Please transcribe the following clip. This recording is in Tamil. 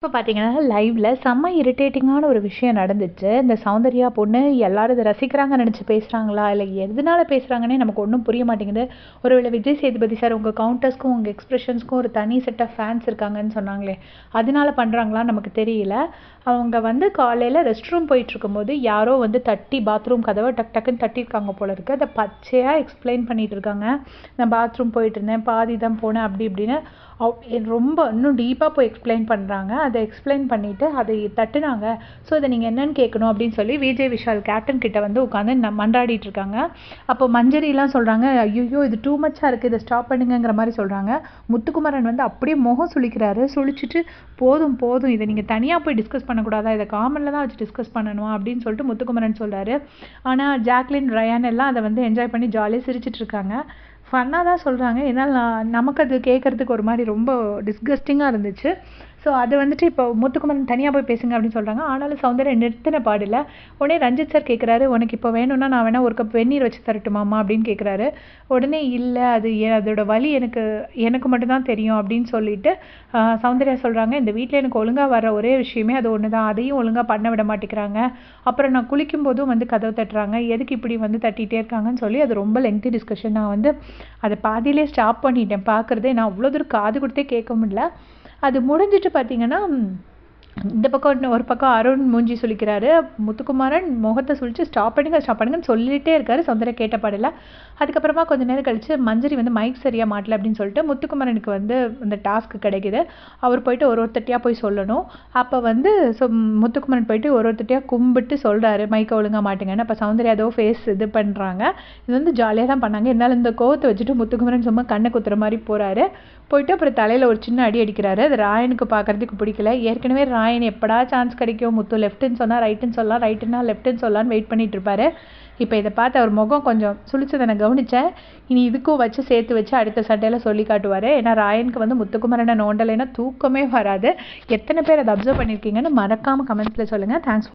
இப்போ பார்த்தீங்கன்னா, லைவ்ல செம்ம இரிட்டேட்டிங்கான ஒரு விஷயம் நடந்துச்சு. இந்த சௌந்தர்யா பொண்ணு எல்லாரும் இத ரசிக்கிறாங்கன்னு நெனச்சு பேசுறாங்களா? இல்ல எதனால பேசுறாங்கன்னே நமக்கு ஒண்ணும் புரிய மாட்டேங்குது. ஒருவேளை விஜய் சேதுபதி சார் உங்க கவுண்டர்ஸ்க்கும், உங்க எக்ஸ்பிரஷன்ஸ்க்கும் ஒரு தனி செட் ஆஃப் ஃபேன்ஸ் இருக்காங்கன்னு சொன்னாங்களே, அதனால பண்றாங்களான்னு நமக்கு தெரியல. அவங்க வந்து காலையில ரெஸ்ட் ரூம் போயிட்டுருக்கும்போது, யாரோ வந்து தட்டி பாத்ரூம் கதவ டக் டக்குன்னு தட்டியிருக்காங்க போல இருக்கு. அத பச்சையா எக்ஸ்ப்ளைன் பண்ணிட்டு இருக்காங்க. நான் பாத்ரூம் போயிட்டுருந்தேன், பாதி தான் போனேன் அப்படி இப்படின்னு. ரொம்ப இன்னும் டீப்பா போய் எக்ஸ்ப்ளைன் பண்றாங்க. அத எக்ஸ்ப்ளைன் பண்ணிட்டு, அதை தட்டுனாங்க. ஸோ இத நீங்க என்னன்னு கேட்கணும் அப்படின்னு சொல்லி விஜய் விஷால் கேப்டன் கிட்ட வந்து உட்காந்து மன்றாடிட்டு இருக்காங்க. அப்போ மஞ்சரிலாம் சொல்றாங்க, ஐய்யய்யோ! இது டூ மச்சா இருக்கு. இத ஸ்டாப் பண்ணுங்கங்கிற மாரி சொல்றாங்க. முத்துக்குமரன் வந்து அப்படியே முகம் சுளிக்கிறாரு. சுளிச்சுட்டு, போதும் போதும் இத நீங்க தனியா போய் டிஸ்கஸ் பண்ணக்கூடாதா? இத காமன்ல தான் வச்சு டிஸ்கஸ் பண்ணணுமா? அப்படின்னு சொல்லிட்டு முத்துக்குமரன் சொல்றாரு. ஆனா ஜாக்லின், ரயான் எல்லாம் அத வந்து என்ஜாய் பண்ணி ஜாலியா சிரிச்சுட்டு இருக்காங்க. ஃபன்னா தான் சொல்றாங்க. என்னால நமக்கு அது கேட்கறதுக்கு ஒரு மாரி ரொம்ப டிஸ்கஸ்டிங்கா இருந்துச்சு. ஸோ அது வந்துட்டு இப்போ முத்துக்குமரன் தனியா போய் பேசுங்க அப்படின்னு சொல்றாங்க. ஆனாலும் சௌந்தர்யா நிறுத்தின பாடில்ல. உடனே ரஞ்சித் சார் கேட்குறாரு, "உனக்கு இப்போ வேணும்னா நான் வேணா ஒரு கப் வெந்நீர் வச்சு தரட்டுமாம்மா?" அப்படின்னு கேட்குறாரு. உடனே இல்ல அது அதோட வலி எனக்கு மட்டும் தான் தெரியும் அப்படின்னு சொல்லிட்டு சௌந்தர்யா சொல்றாங்க, "இந்த வீட்ல எனக்கு ஒழுங்கா வர ஒரே விஷயமே அது ஒண்ணு தான். அதையும் ஒழுங்கா பண்ண விட மாட்டேங்கிறாங்க. அப்புறம் நான் குளிக்கும்போதும் வந்து கதவு தட்டுறாங்க. எதுக்கு இப்படி வந்து தட்டிட்டே இருக்காங்கன்னு" சொல்லி அது ரொம்ப லெங்தி டிஸ்கஷன். நான் வந்து அத பாதியிலே ஸ்டாப் பண்ணிட்டேன் பார்க்குறதே. நான் அவ்வளோ தூரம் காது குடுத்தே கேட்க முடியல. அது முடிஞ்சுட்டு பார்த்தீங்கன்னா, இந்த பக்கம் ஒரு பக்கம் அருண் மூஞ்சி சுளிக்கிறாரு. முத்துக்குமாரன் முகத்த சுளிச்சு ஸ்டாப் பண்ணுங்க, ஸ்டாப் பண்ணுங்கன்னு சொல்லிட்டே இருக்காரு. சௌந்தர்யா கேட்ட பாடில்ல. அதுக்கப்புறமா கொஞ்ச நேரம் கழிச்சு மஞ்சரி வந்து மைக் சரியா மாட்டல அப்படின்னு சொல்லிட்டு முத்துக்குமரனுக்கு வந்து இந்த டாஸ்க் கிடைக்குது. அவர் போயிட்டு ஒருத்தட்டையா போய் சொல்லணும். அப்ப வந்து முத்துக்குமரன் போயிட்டு ஒருத்தட்டையா கும்பிட்டு சொல்றாரு, மைக்க ஒழுங்கா மாட்டுங்கன்னு. அப்ப சௌந்தர்யா ஏதோ ஃபேஸ் இது பண்றாங்க. இது வந்து ஜாலியா தான் பண்ணாங்க. இருந்தாலும் இந்த கோவத்த வச்சுட்டு முத்துக்குமரன் சும்மா கண்ண குத்துற மாரி போறாரு. போயிட்டு அப்புறம் தலையில ஒரு சின்ன அடி அடிக்கிறாரு. அது ராயனுக்கு பார்க்கறதுக்கு பிடிக்கல. ஏற்கனவே ராயன் எப்படா சான்ஸ் கிடைக்கும், முத்து லெஃப்ட்ன்னு சொன்னா ரைட்டுன்னு சொல்லலாம், ரைட்டுன்னா லெஃப்ட்ன்னு சொல்லலான்னு வெயிட் பண்ணிட்டு இருப்பாரு. இப்போ இதை பார்த்து அவர் முகம் கொஞ்சம் சுளிச்சதை நான் கவனிச்சேன். இனி இதுக்கும் வச்சு சேர்த்து வச்சு அடுத்த சண்டையில சொல்லி காட்டுவாரு. ஏன்னா ராயனுக்கு வந்து முத்துக்குமரனை நோண்டலைன்னா தூக்கமே வராது. எத்தனை பேர் அதை அப்சர்வ் பண்ணியிருக்கீங்கன்னு மறக்காம கமெண்ட்ஸ்ல சொல்லுங்க. தேங்க்ஸ்.